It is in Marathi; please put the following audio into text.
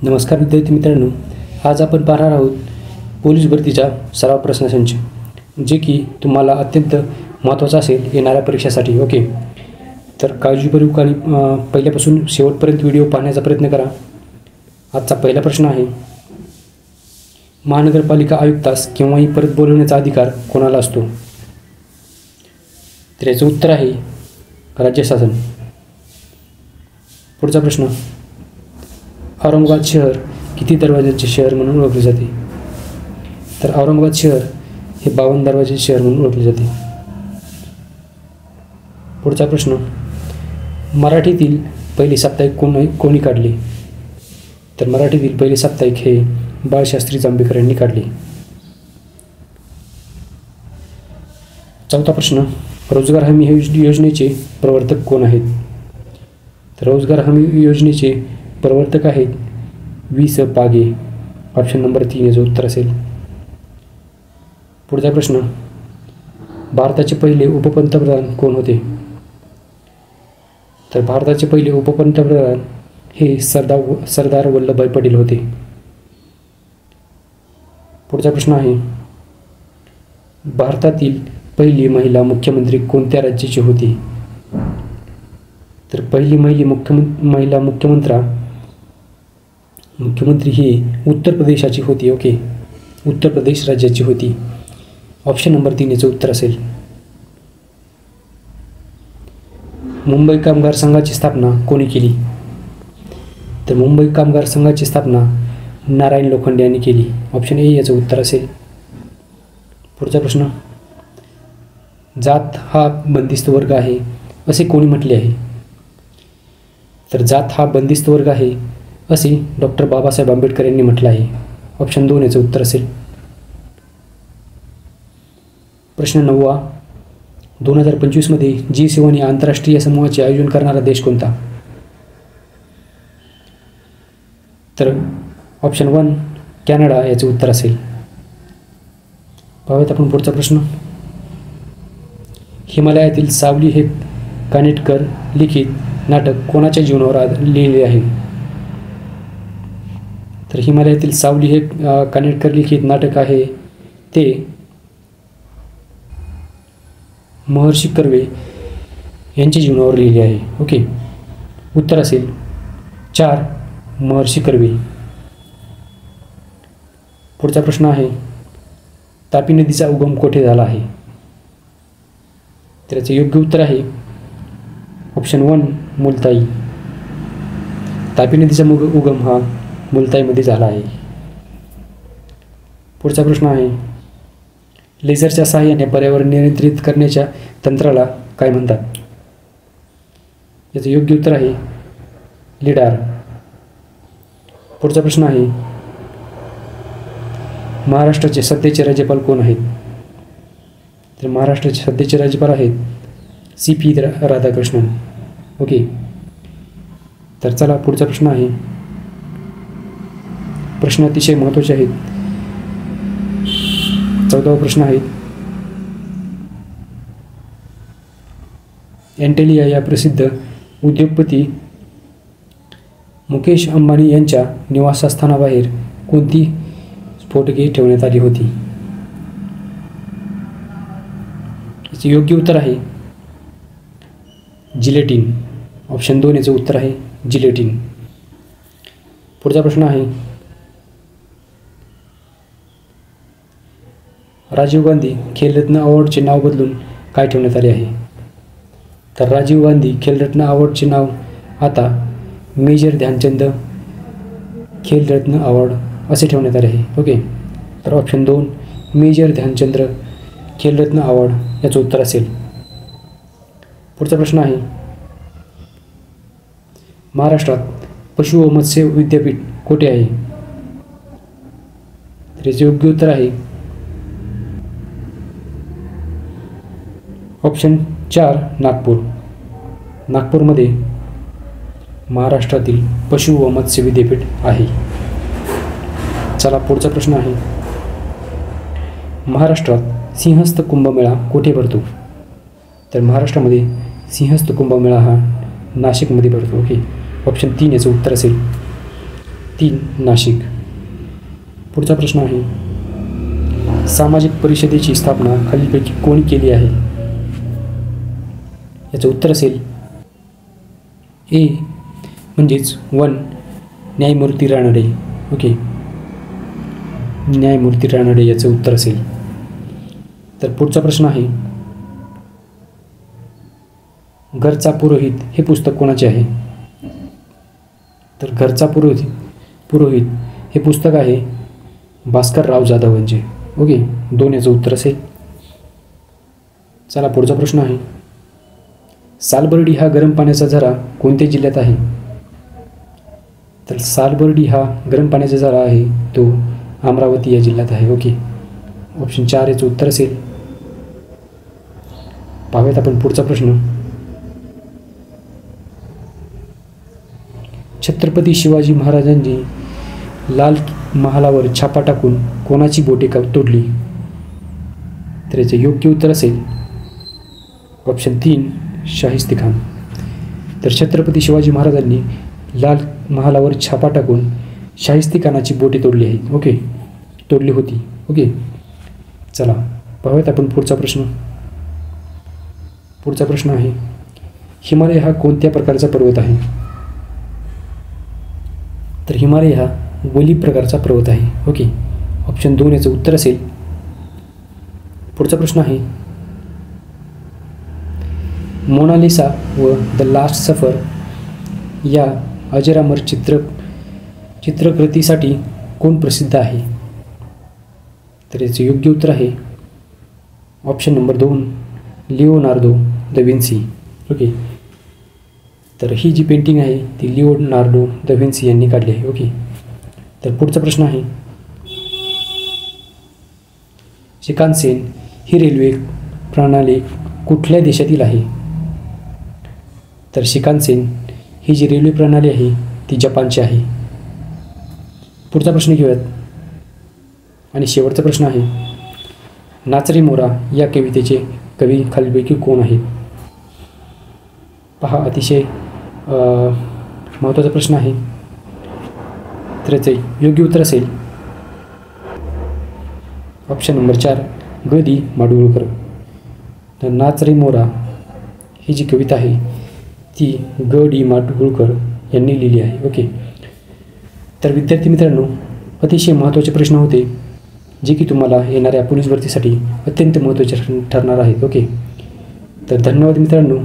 नमस्कार विद्यार्थी मित्रांनो, आज आपण पाहणार आहोत पोलीस भरतीचा सराव प्रश्नसंच, जे की तुम्हाला अत्यंत महत्त्वाचा असेल येणाऱ्या परीक्षेसाठी. ओके, तर काळजीपूर्वक आणि पहिल्यापासून शेवटपर्यंत व्हिडिओ पाहण्याचा प्रयत्न करा. आजचा पहिला प्रश्न आहे, महानगरपालिका आयुक्तास केव्हाही परत बोलवण्याचा अधिकार कोणाला असतो? तर याचं उत्तर आहे राज्य शासन. पुढचा प्रश्न, औरंगाबाद शहर किती दरवाजाचे शहर म्हणून ओळखले जाते? तर औरंगाबाद शहर हे 52 दरवाजाचे शहर म्हणून ओळखले जाते. पुढचा प्रश्न, मराठीतील पहिले साप्ताहिक कोणी काढले? तर मराठीतील पहिले साप्ताहिक हे बाळशास्त्री जांभेकर यांनी काढले. चौथा प्रश्न, रोजगार हमी योजनेचे प्रवर्तक कोण आहेत? तर रोजगार हमी योजनेचे प्रवर्तक आहेत वि.स. पागे. ऑप्शन नंबर 3 याचं उत्तर असेल. पुढचा प्रश्न, भारताचे पहिले उपपंतप्रधान कोण होते? तर भारताचे पहिले उपपंतप्रधान हे सरदार वल्लभभाई पटेल होते. पुढचा प्रश्न आहे, भारतातील पहिली महिला मुख्यमंत्री कोणत्या राज्याची होती? तर पहिली महिला मुख्यमंत्री ही उत्तर प्रदेशाची होती. ओके, उत्तर प्रदेश राज्याची होती. ऑप्शन नंबर 3 याचं उत्तर असेल. मुंबई कामगार संघाची स्थापना कोणी केली? तर मुंबई कामगार संघाची स्थापना नारायण लोखंडे यांनी केली. ऑप्शन ए याचं उत्तर असेल. पुढचा प्रश्न, जात हा बंदिस्त वर्ग आहे असे कोणी म्हटले आहे? तर जात हा बंदिस्त वर्ग आहे असे डॉक्टर बाबासाहेब आंबेडकर यांनी म्हटलं आहे. ऑप्शन 2 याचं उत्तर असेल. प्रश्न 9, 2025 मध्ये G7 या आंतरराष्ट्रीय समूहाचे आयोजन करणारा देश कोणता? तर ऑप्शन 1 कॅनडा याचे उत्तर असेल. पाहूयात आपण पुढचा प्रश्न, हिमालयातील सावली हे कानेटकर लिखित नाटक कोणाच्या जीवनावर लिहिले आहे? तर हिमालयातील सावली हे कानेटकर लिखित नाटक आहे ते महर्षी कर्वे यांच्या जीवनावर लिहिले आहे. ओके, उत्तर असेल 4 महर्षी कर्वे. पुढचा प्रश्न आहे, तापी नदीचा उगम कोठे झाला आहे? तर याचे योग्य उत्तर आहे ऑप्शन 1 मुलताई. तापी नदीचा उगम हा मुलताईमध्ये झाला आहे. पुढचा प्रश्न आहे, लेझरच्या सहाय्याने पर्यावरण नियंत्रित करण्याच्या तंत्राला काय म्हणतात? याचं योग्य उत्तर आहे लिडार. पुढचा प्रश्न आहे, महाराष्ट्राचे सध्याचे राज्यपाल कोण आहेत? तर महाराष्ट्राचे सध्याचे राज्यपाल आहेत C.P. राधाकृष्णन. ओके, तर चला पुढचा प्रश्न आहे, प्रश्न अतिशय महत्त्वाचे आहेत. 14वा प्रश्न आहे, एंटेलिया या प्रसिद्ध उद्योगपती मुकेश अंबानी यांच्या निवासस्थानाबाहेर कोणती स्फोटके ठेवण्यात आली होती? याचे योग्य उत्तर आहे जिलेटिन. ऑप्शन 2 याचं उत्तर आहे जिलेटिन. पुढचा प्रश्न आहे, राजीव गांधी खेलरत्न अवॉर्डचे नाव बदलून काय ठेवण्यात आले आहे? तर राजीव गांधी खेलरत्न अवॉर्डचे नाव आता मेजर ध्यानचंद खेलरत्न अवॉर्ड असे ठेवण्यात आले आहे. ओके, तर option 2 major Dhyanchandra Khel Ratna award याचं उत्तर असेल. पुढचा प्रश्न आहे, महाराष्ट्रात पशु व मत्स्य विद्यापीठ कोठे आहे? तर याचे योग्य उत्तर आहे ऑप्शन 4 नागपूर. नागपूरमध्ये महाराष्ट्रातील पशु व मत्स्य विद्यापीठ आहे. चला पुढचा प्रश्न आहे, महाराष्ट्रात सिंहस्थ कुंभमेळा कोठे भरतो? तर महाराष्ट्रामध्ये सिंहस्थ कुंभमेळा हा नाशिकमध्ये भरतो. ओके, ऑप्शन 3 याचं उत्तर असेल. 3 नाशिक. पुढचा प्रश्न आहे, सामाजिक परिषदेची स्थापना खालीलपैकी कोणी केली आहे? याचं उत्तर असेल ए म्हणजेच 1 न्यायमूर्ती रानडे. ओके, न्यायमूर्ती रानडे याचं उत्तर असेल. तर पुढचा प्रश्न आहे, घरचा पुरोहित हे पुस्तक कोणाचे आहे? तर घरचा पुरोहित हे पुस्तक आहे भास्करराव जाधव यांचे. ओके, 2 याचं उत्तर असेल. चला पुढचा प्रश्न आहे, सालबर्डी हा गरम पाण्याचा झरा कोणत्या जिल्ह्यात आहे? तर सालबर्डी हा गरम पाण्याचा झरा आहे तो अमरावती या जिल्ह्यात आहे. ओके, ऑप्शन 4 याचं उत्तर असेल. पाहूयात आपण पुढचा प्रश्न, छत्रपती शिवाजी महाराजांनी लाल महालावर छापा टाकून कोणाची बोटे तोडली? तर याचे योग्य उत्तर असेल ऑप्शन 3 शाहिस्तेखान. तर छत्रपती शिवाजी महाराजांनी लाल महालावर छापा टाकून शाहिस्तेखानाची बोटे तोडली आहेत. ओके, तोडली होती. ओके, चला पाहूयात आपण पुढचा प्रश्न. पुढचा प्रश्न आहे, हिमालय हा कोणत्या प्रकारचा पर्वत आहे? तर हिमालय हा ओलीव प्रकारचा पर्वत आहे. ओके, ऑप्शन 2 याचं उत्तर असेल. पुढचा प्रश्न आहे, मोनालिसा व द लास्ट सफर या अजरामर चित्रकृतीसाठी कोण प्रसिद्ध आहे? तर याचे योग्य उत्तर आहे option number 2 Leonardo the Vincy. Okay, तर ही जी पेंटिंग आहे ती लिओनार्दो द विन्सी यांनी काढली आहे. ओके, तर पुढचा प्रश्न आहे, शिकानसेन ही रेल्वे प्रणाली कुठल्या देशातील आहे? तर शिकानसेन ही जी रेल्वे प्रणाली आहे ती जपानची आहे. पुढचा प्रश्न घेऊयात आणि शेवटचा प्रश्न आहे, नाच रे मोरा या कवितेचे कवी खालीलपैकी कोण आहेत? पहा, अतिशय महत्त्वाचा प्रश्न आहे. तर याचे योग्य उत्तर असेल ऑप्शन नंबर 4 ग दी माडगूळकर. तर नाच रे मोरा ही जी कविता आहे ती ग डी माडगूळकर यांनी लिहिली आहे. ओके, तर विद्यार्थी मित्रांनो, अतिशय महत्त्वाचे प्रश्न होते जे की तुम्हाला येणाऱ्या पोलीस भरतीसाठी अत्यंत महत्त्वाचे ठरणार आहेत. ओके, तर धन्यवाद मित्रांनो.